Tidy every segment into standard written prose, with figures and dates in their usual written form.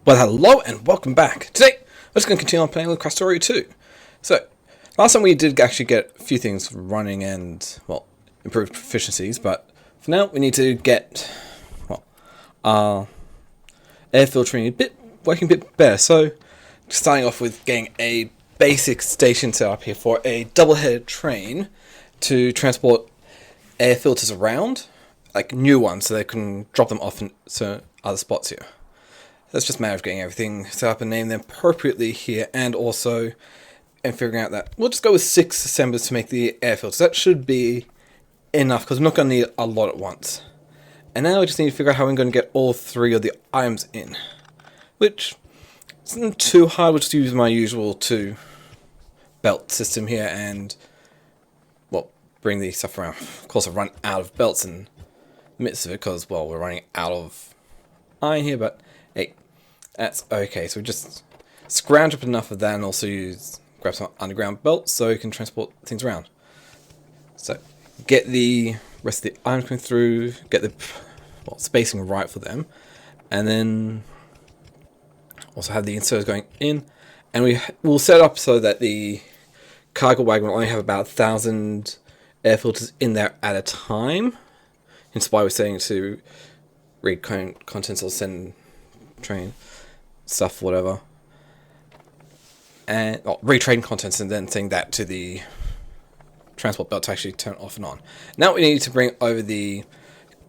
Well, hello and welcome back. Today, we're just going to continue on playing with Krastorio 2. So, last time we did actually get a few things running and, well, improved proficiencies, but for now, we need to get, well, our air filtering working a bit better. So, starting off with getting a basic station set up here for a double-headed train to transport air filters around, like new ones, so they can drop them off in other spots here. That's just a matter of getting everything set up and named them appropriately here, and also figuring out that we'll just go with 6 assemblers to make the air filters. That should be enough, because we're not going to need a lot at once. And now we just need to figure out how we're going to get all 3 of the items in, which isn't too hard. We'll just use my usual 2 belt system here and, well, bring the stuff around. Of course, I've run out of belts in the midst of it, because, well, we're running out of iron here, but hey, that's okay. So we just scrounge up enough of that and also grab some underground belts so you can transport things around. So get the rest of the items coming through, get the spacing right for them, and then also have the inserters going in, and we'll set up so that the cargo wagon will only have about 1,000 air filters in there at a time. Hence why we're setting to read contents or send train stuff, whatever, and retrain contents, and then send that to the transport belt to actually turn off and on. Now we need to bring over the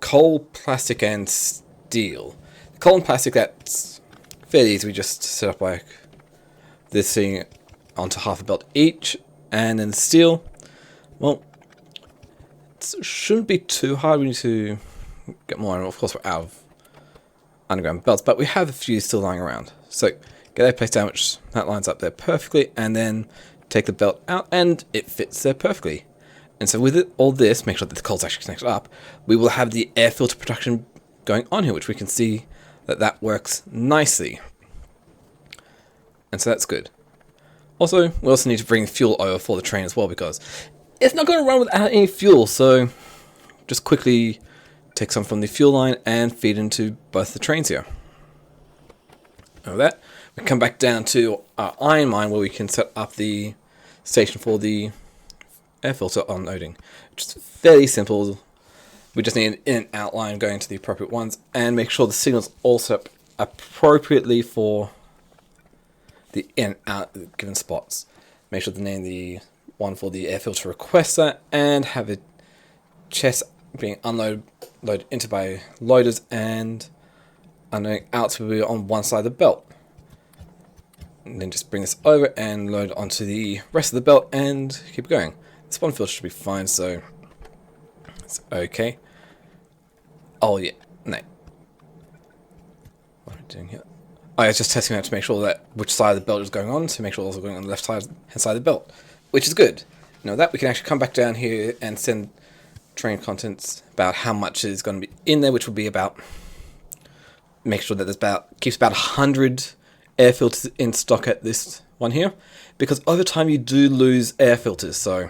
coal, plastic, and steel. The coal and plastic, that's fairly easy. We just set up like this thing onto half a belt each, and then the steel, well, it shouldn't be too hard. We need to get more, and of course we're out of underground belts, but we have a few still lying around. So get that placed down, which that lines up there perfectly, and then take the belt out, and it fits there perfectly. And so with all this, make sure that the coal's actually connected up, we will have the air filter production going on here, which we can see that works nicely. And so that's good. Also, we also need to bring fuel over for the train as well, because it's not going to run without any fuel. So just quickly take some from the fuel line and feed into both the trains here. Over that, we come back down to our iron mine where we can set up the station for the air filter unloading. Just fairly simple. We just need an in and out line going to the appropriate ones, and make sure the signal's all set up appropriately for the in and out given spots. Make sure to name the one for the air filter requester, and have a chest being loaded into by loaders and unloading out to be on one side of the belt. And then just bring this over and load onto the rest of the belt and keep going. This one filter should be fine, so it's okay. Oh yeah, no. What am I doing here? I was just testing out to make sure that which side of the belt is going on, to make sure it's also going on the left hand side of the belt, which is good. Now that we can actually come back down here and send train contents about how much is going to be in there, which will be about, make sure that there's keeps about 100 air filters in stock at this one here, because over time you do lose air filters, so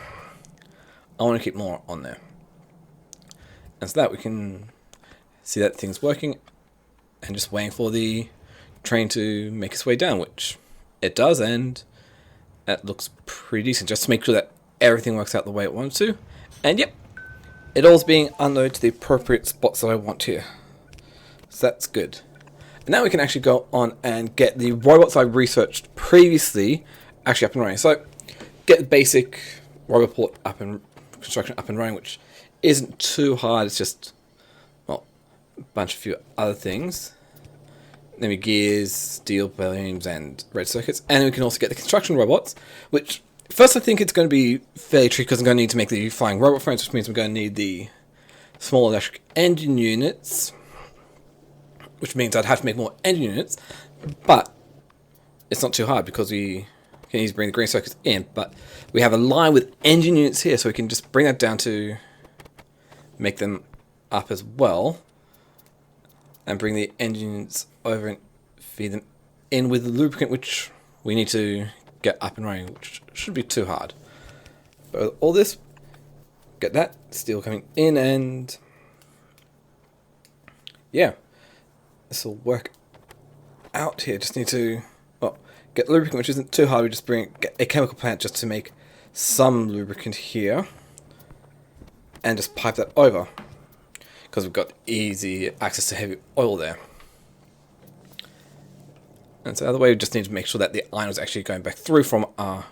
I want to keep more on there. And so that we can see that thing's working, and just waiting for the train to make its way down, which it does, and that looks pretty decent, just to make sure that everything works out the way it wants to. And yep, it all's being unloaded to the appropriate spots that I want here. So that's good. And now we can actually go on and get the robots I researched previously actually up and running. So get the basic robot port construction up and running, which isn't too hard. It's just, well, a few other things. Then we gears, steel beams, and red circuits. And we can also get the construction robots, which first I think it's going to be fairly tricky, because I'm going to need to make the flying robot frames, which means I'm going to need the small electric engine units, which means I'd have to make more engine units, but it's not too hard because we can easily bring the green circuits in, but we have a line with engine units here, so we can just bring that down to make them up as well, and bring the engine units over and feed them in with the lubricant, which we need to get up and running, which shouldn't be too hard. But with all this, get that steel coming in, and yeah, this will work out here. Just need to, well, get lubricant, which isn't too hard. We just get a chemical plant just to make some lubricant here, and just pipe that over, because we've got easy access to heavy oil there. And so the other way, we just need to make sure that the iron is actually going back through from our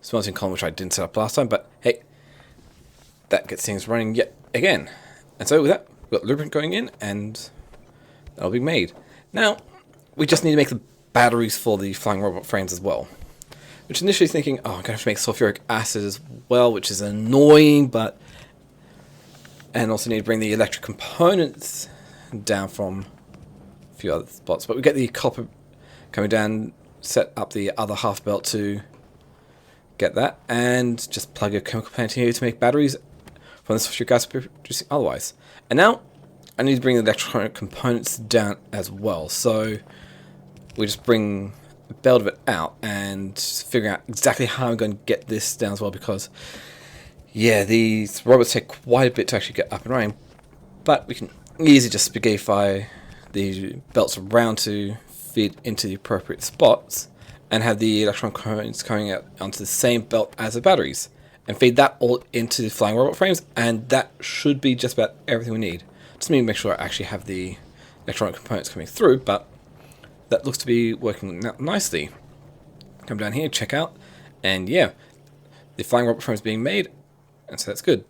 smelting column, which I didn't set up last time, but hey, that gets things running yet again. And so with that, we've got lubricant going in, and that'll be made. Now, we just need to make the batteries for the flying robot frames as well. Which initially thinking, oh, I'm going to have to make sulfuric acid as well, which is annoying, but... And also need to bring the electric components down from a few other spots. But we get the copper coming down, set up the other half belt to get that, and just plug a chemical plant here to make batteries from the sulfuric acid producing otherwise. And now, I need to bring the electronic components down as well. So, we just bring a belt of it out and figure out exactly how I'm going to get this down as well, because yeah, these robots take quite a bit to actually get up and running, but we can easily just spaghettify the belts around to feed into the appropriate spots and have the electron components coming out onto the same belt as the batteries and feed that all into the flying robot frames, and that should be just about everything we need. Just need to make sure I actually have the electronic components coming through, but that looks to be working nicely. Come down here, check out, and yeah, the flying robot frame is being made, and so that's good.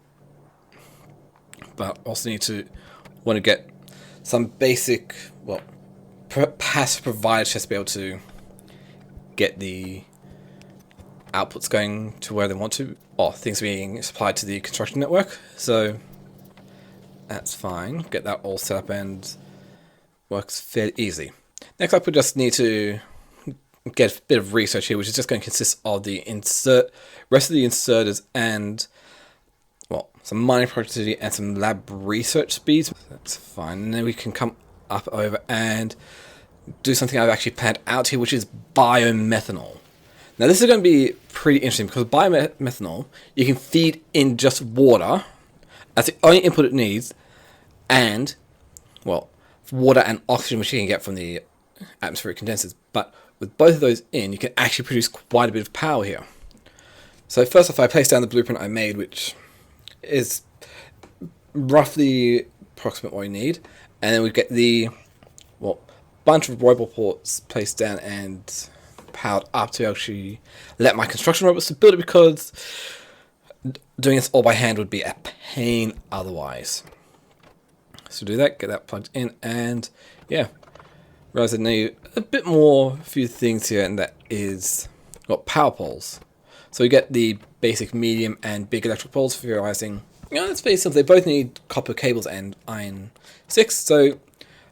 But also need to want to get some basic, well, passive providers just to be able to get the outputs going to where they want to, or things being supplied to the construction network. So that's fine. Get that all set up and works fairly easy. Next up, we just need to get a bit of research here, which is just going to consist of the rest of the inserters and, well, some mining productivity and some lab research speeds. That's fine. And then we can come up over and do something I've actually planned out here, which is biomethanol. Now this is going to be pretty interesting because biomethanol, you can feed in just water. That's the only input it needs, and, well, water and oxygen, which you can get from the atmospheric condensers. But with both of those in, you can actually produce quite a bit of power here. So first off, I placed down the blueprint I made, which is roughly approximate what we need, and then we get the, well, bunch of robot ports placed down and powered up to actually let my construction robots to build it, because doing this all by hand would be a pain otherwise. So do that, get that plugged in, and yeah, realize I need a bit more, few things here, and that is, well, power poles. So we get the basic medium and big electric poles for realizing, you know, it's very simple. They both need copper cables and iron 6, so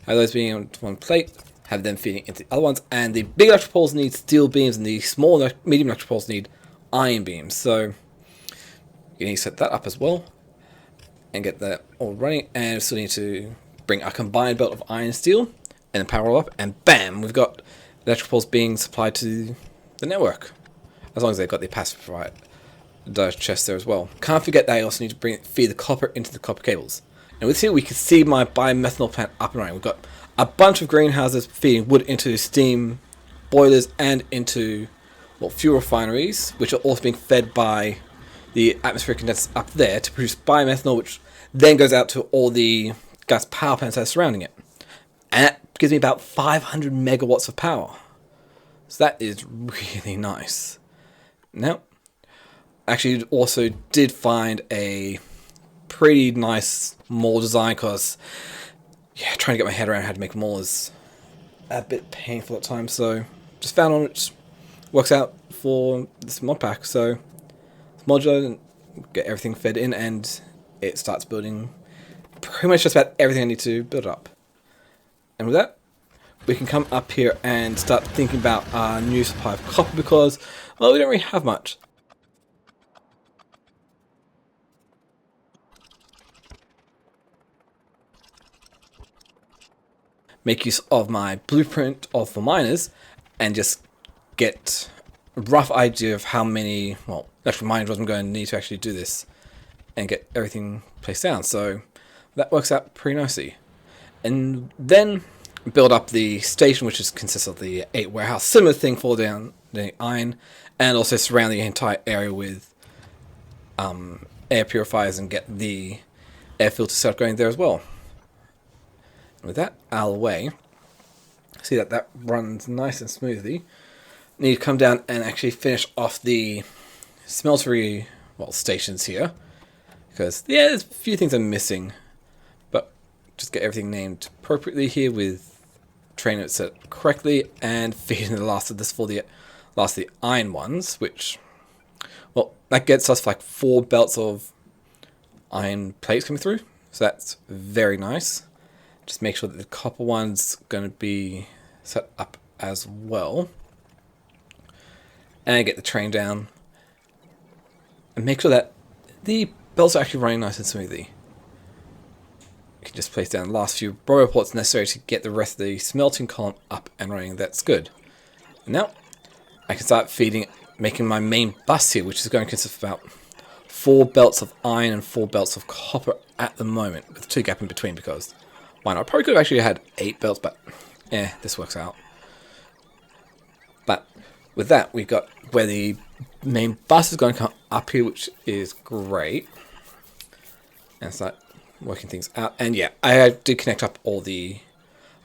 have those being on one plate, have them feeding into the other ones, and the big electric poles need steel beams, and the small medium electric poles need iron beams. So you need to set that up as well and get that all running, and we still need to bring a combined belt of iron and steel and then power all up, and bam, we've got electric poles being supplied to the network, as long as they've got the passive provider chest there as well. Can't forget that I also need to feed the copper into the copper cables. And with here we can see my biomethanol plant up and running. We've got a bunch of greenhouses feeding wood into steam boilers and into, well, fuel refineries, which are also being fed by the atmospheric condensers up there to produce biomethanol, which then goes out to all the gas power plants that are surrounding it. And that gives me about 500 megawatts of power. So that is really nice. Now, actually also did find a pretty nice mold design, because yeah, trying to get my head around how to make them all is a bit painful at times, so just found one which works out for this mod pack. So it's modular, and get everything fed in, and it starts building pretty much just about everything I need to build up. And with that, we can come up here and start thinking about our new supply of copper, because, well, we don't really have much. Make use of my blueprint for miners and just get a rough idea of how many, well, electrical mining rods I'm going to need to actually do this and get everything placed down. So that works out pretty nicely. And then build up the station, which consists of the 8 warehouse, similar thing for down the iron, and also surround the entire area with air purifiers and get the air filter set up going there as well. And with that out of the way, see that runs nice and smoothly. Need to come down and actually finish off the smeltery stations here, because yeah, there's a few things I'm missing, but just get everything named appropriately here with train notes set correctly, and feeding the last of this for the last of the iron ones, which that gets us like 4 belts of iron plates coming through, so that's very nice. Just make sure that the copper one's going to be set up as well, and get the train down, and make sure that the belts are actually running nice and smoothly. You can just place down the last few roboports necessary to get the rest of the smelting column up and running. That's good. And now I can start making my main bus here, which is going to consist of about 4 belts of iron and 4 belts of copper at the moment, with 2 gaps in between, because why not? I probably could have actually had 8 belts, but this works out. But with that, we've got where the main bus is going to come up here, which is great. And start working things out. And yeah, I did connect up all the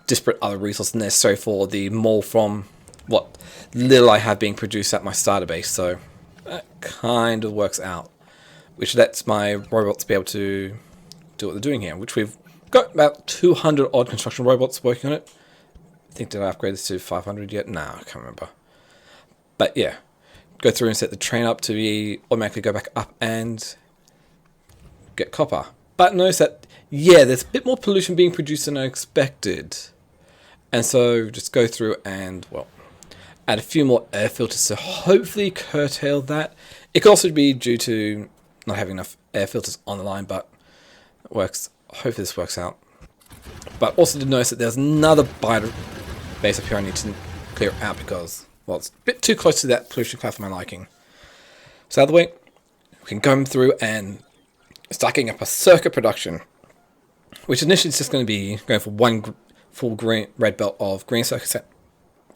disparate other resources necessary for the mole from what little I have being produced at my starter base. So that kind of works out, which lets my robots be able to do what they're doing here, which we've got about 200 odd construction robots working on it. I think, did I upgrade this to 500 yet? No, I can't remember. But yeah, go through and set the train up to be automatically go back up and get copper. But notice that, yeah, there's a bit more pollution being produced than I expected. And so just go through and, add a few more air filters to hopefully curtail that. It could also be due to not having enough air filters on the line, but it works. Hopefully this works out. But also to notice that there's another bio base up here I need to clear out because, it's a bit too close to that pollution cloud for my liking. So out of the way, we can go through and start getting up a circuit production, which initially is just going to be going for 1 full red belt of green circuits,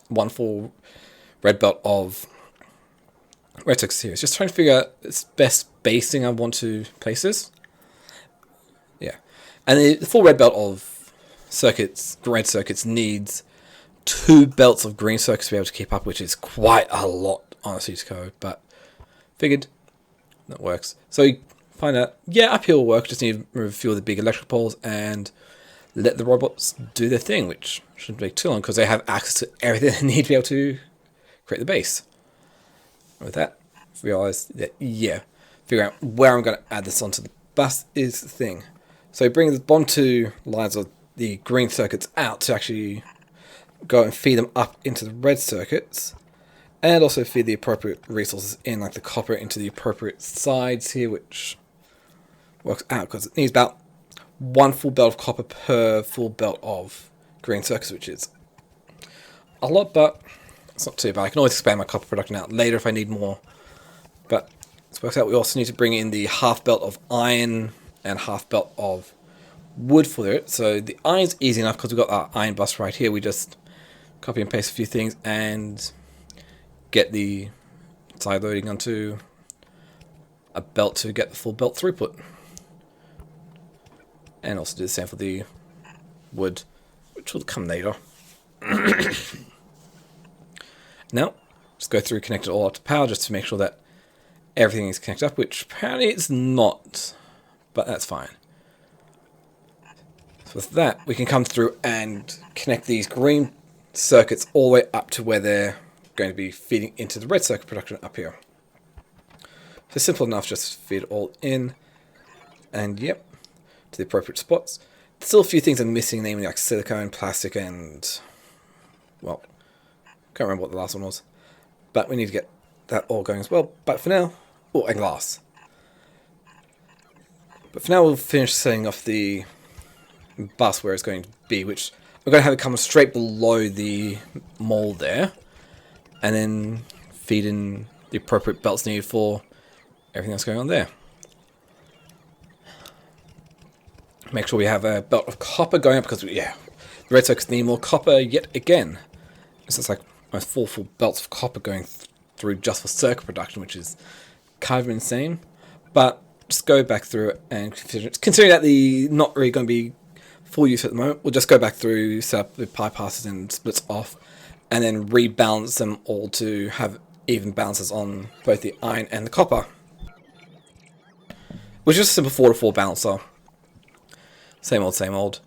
1 full red belt of red circuits here. Just trying to figure out the best basing I want to place this. Yeah, and the full red belt of circuits, red circuits, needs 2 belts of green circuits to be able to keep up, which is quite a lot, honestly, to go. But figured that works. So you find out, yeah, up here will work. Just need to remove a few of the big electric poles and let the robots do their thing, which shouldn't take too long because they have access to everything they need to be able to create the base. With that, realize that, yeah, figure out where I'm going to add this onto the bus is the thing. So bring the bottom 2 lines of the green circuits out to actually go and feed them up into the red circuits, and also feed the appropriate resources in, like the copper, into the appropriate sides here, which works out because it needs about 1 full belt of copper per full belt of green circuits, which is a lot, but it's not too bad. I can always expand my copper production out later if I need more. But this works out. We also need to bring in the half belt of iron and half belt of wood for it. So the iron's easy enough because we've got our iron bus right here. We just copy and paste a few things and get the side loading onto a belt to get the full belt throughput. And also do the same for the wood, which will come later. Now, just go through, connect it all up to power just to make sure that everything is connected up, which apparently it's not, but that's fine. So with that, we can come through and connect these green circuits all the way up to where they're going to be feeding into the red circuit production up here. So simple enough, just feed it all in, and yep, to the appropriate spots. There's still a few things I'm missing, namely like silicone, plastic, and, well, can't remember what the last one was. But we need to get that all going as well. But for now, oh, and glass. But for now, we'll finish setting off the bus where it's going to be, which we're going to have it come straight below the mold there, and then feed in the appropriate belts needed for everything that's going on there. Make sure we have a belt of copper going up because, yeah, The red circuits need more copper yet again. So it's like almost 4 full belts of copper going through just for circuit production, which is kind of insane. But just go back through it and considering that the not really going to be full use at the moment, we'll just go back through, set up the bypasses and splits off, and then rebalance them all to have even balances on both the iron and the copper. Which is a simple 4 to 4 balancer. Same old, same old.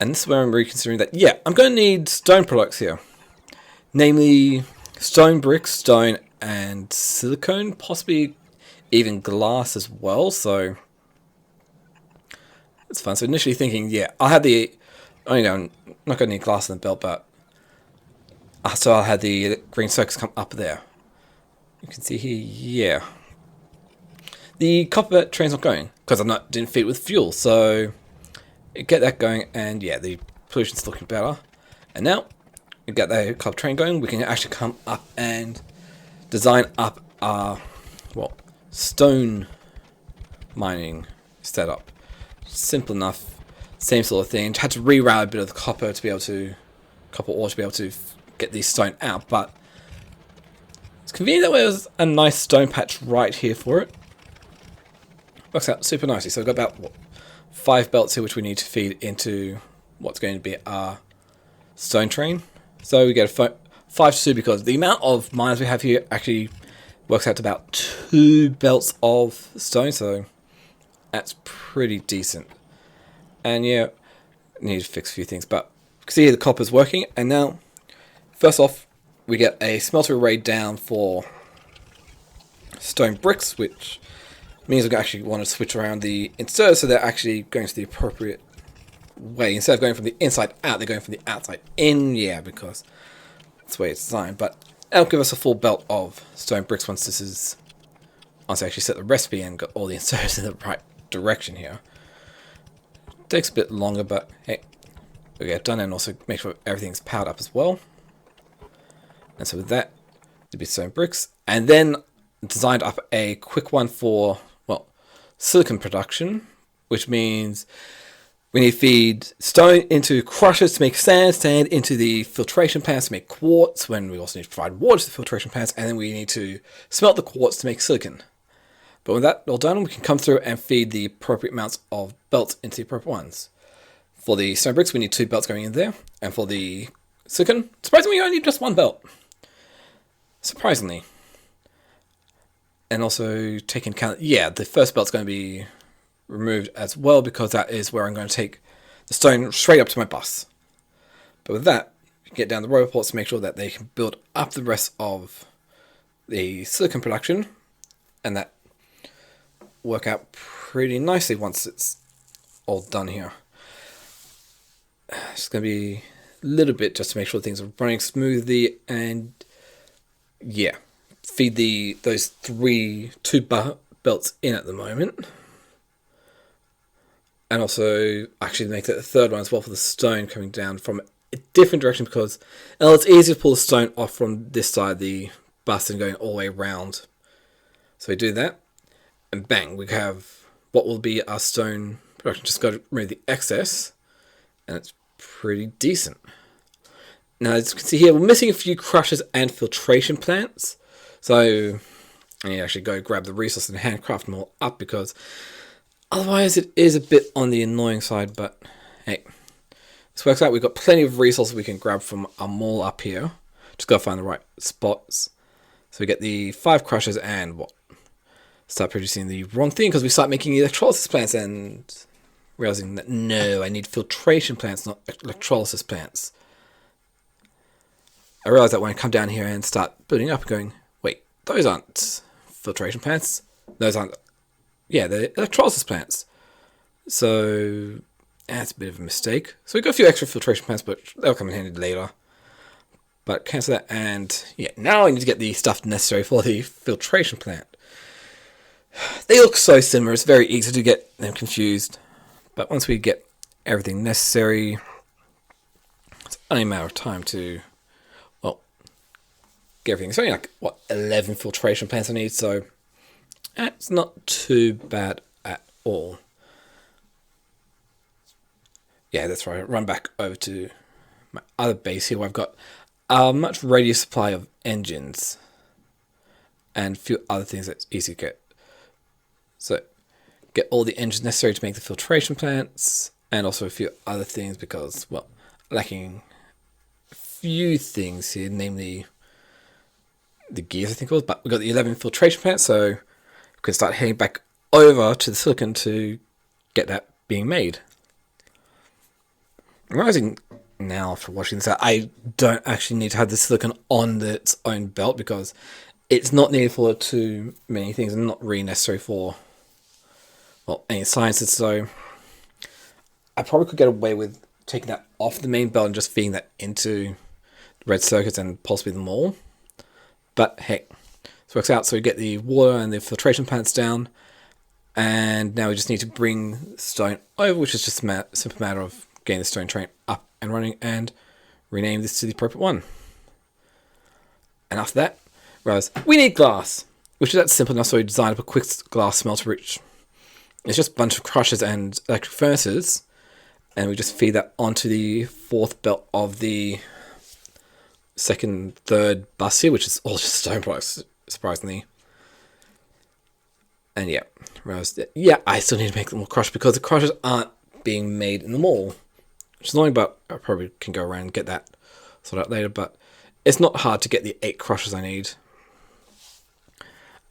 And this is where I'm reconsidering that, yeah, I'm going to need stone products here. Namely, stone bricks, stone, and silicone, possibly even glass as well, so it's fun. So initially thinking, yeah, I'll have the, oh, you know, I'm not going to need glass in the belt, but so I'll have the green circuits come up there. You can see here, yeah. The copper train's not going, because I didn't feed it with fuel, so get that going, and yeah, the pollution's looking better. And now, we get the copper train going, we can actually come up and design up our, well, stone mining setup. Simple enough, same sort of thing. Had to reroute a bit of the copper to be able to, copper ore to be able to get these stone out, but it's convenient that there's a nice stone patch right here for it. Works out super nicely. So we've got about, what, 5 belts here which we need to feed into what's going to be our stone train. So we get a 5 to 2 because the amount of miners we have here actually works out to about 2 belts of stone, so that's pretty decent. And yeah, need to fix a few things, but you can see here the copper's working. And now, first off, we get a smelter array down for stone bricks, which means we actually want to switch around the inserters so they're actually going to the appropriate way. Instead of going from the inside out, they're going from the outside in, yeah, because that's the way it's designed. But that'll give us a full belt of stone bricks once I actually set the recipe and got all the inserters in the right direction here. Takes a bit longer, but hey, we get it done, and also make sure everything's powered up as well. And so with that, there'll be stone bricks, and then designed up a quick one for, well, silicon production, which means we need to feed stone into crushers to make sand, sand into the filtration plants to make quartz, when we also need to provide water to the filtration plants, and then we need to smelt the quartz to make silicon. But with that all done, we can come through and feed the appropriate amounts of belts into the appropriate ones. For the stone bricks, we need 2 belts going in there, and for the silicon, surprisingly, we only need just 1 belt. Surprisingly. And also take into account, yeah, the first belt's going to be removed as well, because that is where I'm going to take the stone straight up to my bus. But with that, you can get down the row reports to make sure that they can build up the rest of the silicon production, and that work out pretty nicely once it's all done here. It's going to be a little bit just to make sure things are running smoothly, and yeah, feed those 2 belts in at the moment. And also actually make that the third one as well for the stone coming down from a different direction, because it's easier to pull the stone off from this side of the bus than going all the way around. So we do that, and bang, we have what will be our stone production. Just got to remove the excess, and it's pretty decent. Now, as you can see here, we're missing a few crushers and filtration plants. So I need to actually go grab the resource and handcraft them all up, because otherwise it is a bit on the annoying side. But hey, this works out. We've got plenty of resources we can grab from our mall up here. Just got to find the right spots. So we get the 5 crushers and what? Start producing the wrong thing, because we start making electrolysis plants and realizing that no, I need filtration plants, not electrolysis plants. I realized that when I come down here and start building up and going, wait, those aren't filtration plants. Those aren't, yeah, they're electrolysis plants. So that's a bit of a mistake. So we've got a few extra filtration plants, but they'll come in handy later. But cancel that, and yeah, now I need to get the stuff necessary for the filtration plant. They look so similar, it's very easy to get them confused. But once we get everything necessary, it's only a matter of time to, well, get everything. It's only like, what, 11 filtration plants I need, so that's not too bad at all. yeah, that's right. Run back over to my other base here where I've got a much readier supply of engines and a few other things that's easy to get. So get all the engines necessary to make the filtration plants and also a few other things because, well, lacking a few things here, namely the gears I think it was, but we've got the 11 filtration plants, so we can start heading back over to the silicon to get that being made. I'm realizing now after watching this that I don't actually need to have the silicon on its own belt because it's not needed for too many things and not really necessary for, well, any sciences. So I probably could get away with taking that off the main belt and just feeding that into red circuits and possibly them all. But hey, this works out. So we get the water and the filtration plants down, and now we just need to bring stone over, which is just a simple matter of getting the stone train up and running and rename this to the appropriate one. And after that, realize we need glass, which is that simple enough. So we designed up a quick glass smelter, which is just a bunch of crushers and electric furnaces, and we just feed that onto the fourth belt of the third bus here, which is all just stone products, surprisingly. And yeah, I still need to make them more crush because the crushers aren't being made in the mall, which is annoying, but I probably can go around and get that sorted out later. But it's not hard to get the 8 crushers I need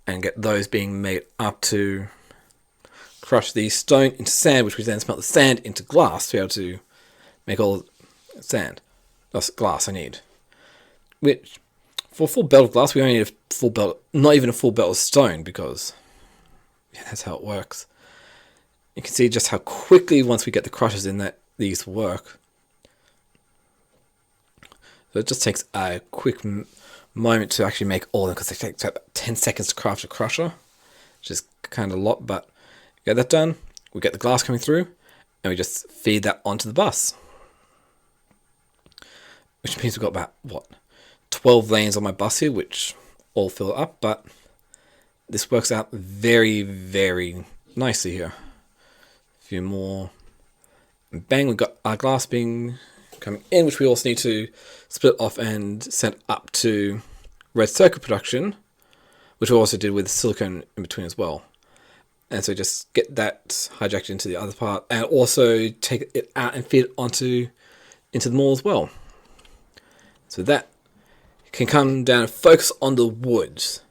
and get those being made up to crush the stone into sand, which we then smelt the sand into glass to be able to make all sand. That's glass I need. Which, for a full belt of glass, we only need a full belt, not even a full belt of stone, because yeah, that's how it works. You can see just how quickly, once we get the crushers in, that these work. So it just takes a quick moment to actually make all of them, because they take about 10 seconds to craft a crusher, which is kind of a lot, but get that done, we get the glass coming through, and we just feed that onto the bus. Which means we've got about, 12 lanes on my bus here, which all fill up, but this works out very, very nicely here. A few more. And bang, we've got our glass being coming in, which we also need to split off and send up to red circuit production, which we also did with silicone in between as well. And so just get that hijacked into the other part and also take it out and feed it into the mall as well. So that can come down and focus on the woods.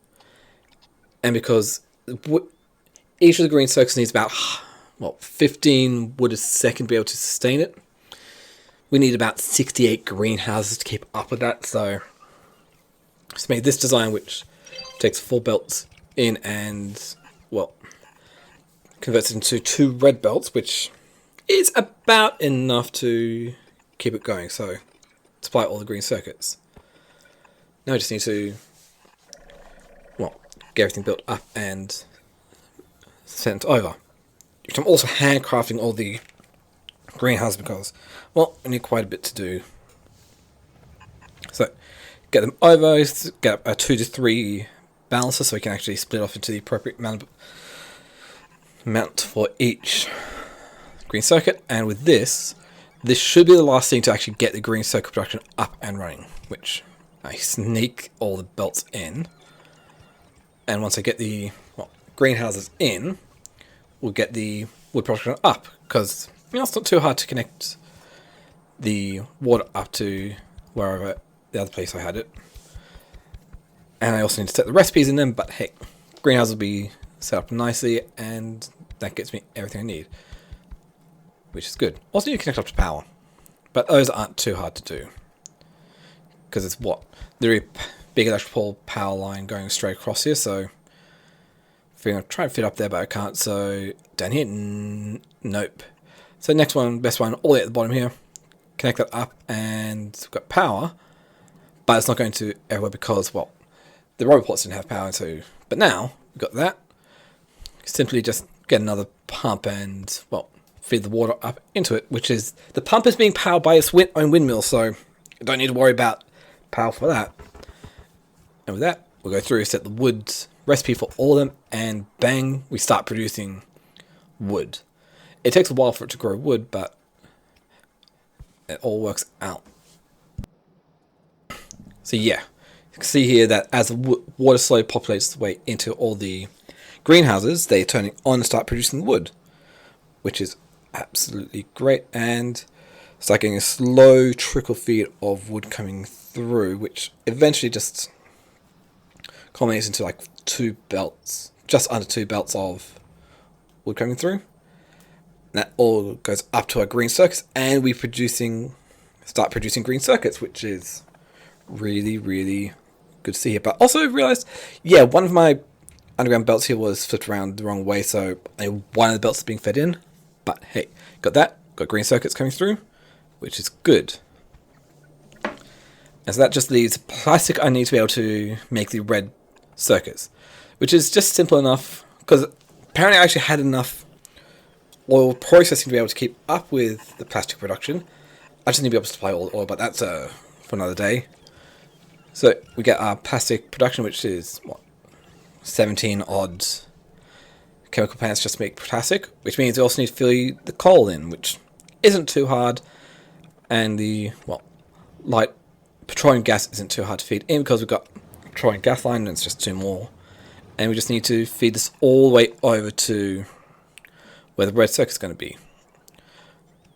And because each of the green circuits needs about 15 wood a second to be able to sustain it, we need about 68 greenhouses to keep up with that. So just made this design, which takes 4 belts in and converts it into 2 red belts, which is about enough to keep it going. So supply all the green circuits. Now I just need to, get everything built up and sent over. I'm also handcrafting all the greenhouses because, I need quite a bit to do. So, get them over, get a 2 to 3 balancer so we can actually split off into the appropriate amount for each green circuit. And with this should be the last thing to actually get the green circuit production up and running, which I sneak all the belts in. And once I get the greenhouses in, we'll get the wood production up, because it's not too hard to connect the water up to wherever the other place I had it. And I also need to set the recipes in them, but hey, greenhouse will be set up nicely, and that gets me everything I need, which is good. Also, you connect up to power, but those aren't too hard to do, because it's the big electrical power line going straight across here, so I'm going to try and fit up there, but I can't. So down here, nope. So next one, best one, all the way at the bottom here, connect that up, and we've got power, but it's not going to everywhere because, the rubber pots didn't have power, so, but now we've got that. Simply just get another pump and, feed the water up into it, which is, the pump is being powered by its own windmill, so you don't need to worry about power for that. And with that, we'll go through, set the wood recipe for all of them, and bang, we start producing wood. It takes a while for it to grow wood, but It all works out. So yeah, you can see here that as the water slowly populates its way into all the greenhouses, they're turning on and start producing wood, which is absolutely great. And it's like getting a slow trickle feed of wood coming through, which eventually just culminates into like 2 belts, just under 2 belts of wood coming through. And that all goes up to our green circuits, and we start producing green circuits, which is really, really good to see here. But also realized, yeah, one of my underground belts here was flipped around the wrong way, so one of the belts is being fed in. But hey, got green circuits coming through, which is good. And so that just leaves plastic I need to be able to make the red circuits, which is just simple enough, because apparently I actually had enough oil processing to be able to keep up with the plastic production. I just need to be able to supply all the oil, but that's for another day. So we get our plastic production, which is 17 odd chemical plants just to make plastic, which means we also need to fill the coal in, which isn't too hard, and the light petroleum gas isn't too hard to feed in because we've got petroleum gas line, and it's just 2 more, and we just need to feed this all the way over to where the red circuit's going to be,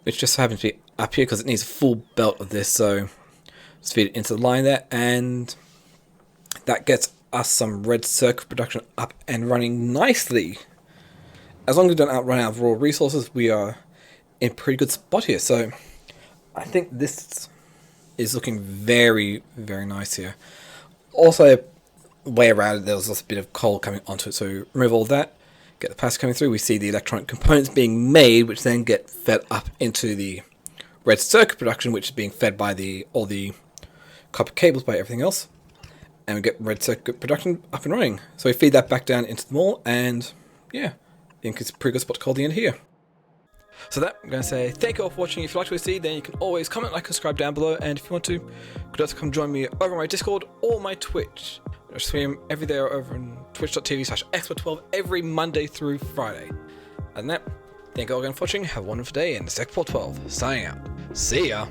which just happens to be up here because it needs a full belt of this. So just feed it into the line there, and that gets us some red circuit production up and running nicely. As long as we don't run out of raw resources, we are in a pretty good spot here. So I think this is looking very, very nice here. Also, way around it, there was also a bit of coal coming onto it, so remove all that, get the plastic coming through. We see the electronic components being made, which then get fed up into the red circuit production, which is being fed by all the copper cables, by everything else, and we get red circuit production up and running. So we feed that back down into the mall, and yeah, I think it's a pretty good spot to call the end here. So that, I'm going to say thank you all for watching. If you liked what you see, then you can always comment, like, subscribe down below, and if you want to, you could also come join me over on my Discord or my Twitch. I stream every day over on twitch.tv/expert12 every Monday through Friday. And that, thank you all again for watching. Have a wonderful day, and it's Expert12 signing out. See ya!